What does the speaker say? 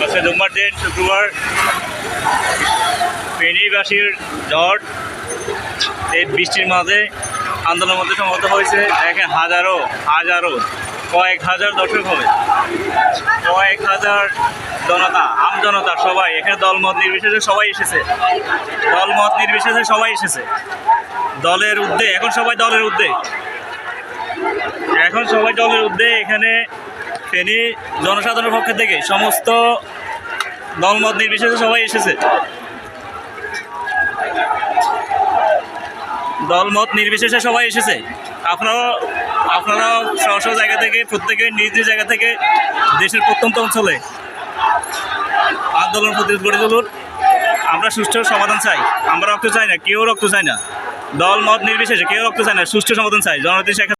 আজকে জুম্মার দিন শুক্রবার ফেনীবাসীর ঝড় এই বৃষ্টির মাঝে আন্দোলনের মধ্যে সমবেত হয়েছে। দেখেন হাজারো হাজারো কয়েক হাজার দর্শক হবে, কয়েক হাজার জনতা, আমজনতা সবাই এখানে দলমত নির্বিশেষে সবাই এসেছে, দলমত নির্বিশেষে সবাই এসেছে দলের ঊর্ধ্বে। এখন সবাই দলের ঊর্ধ্বে, এখন সবাই দলের ঊর্ধ্বে। এখানে ফেনী জনসাধারণের পক্ষ থেকে সমস্ত দলমত নির্বিশেষে সবাই এসেছে, দলমত নির্বিশেষে সবাই এসেছে। আপনারা স্ব জায়গা থেকে প্রত্যেকে নিজ নিজ জায়গা থেকে দেশের প্রত্যন্ত অঞ্চলে আন্দোলন প্রতিরোধ গড়ে তুলুন। আমরা সুষ্ঠু সমাধান চাই, আমরা রক্ত চাই না, কেউ রক্ত চাই না, দলমত নির্বিশেষে কেউ রক্ত চায় না, সুষ্ঠু সমাধান চাই। জননেত্রী শেখ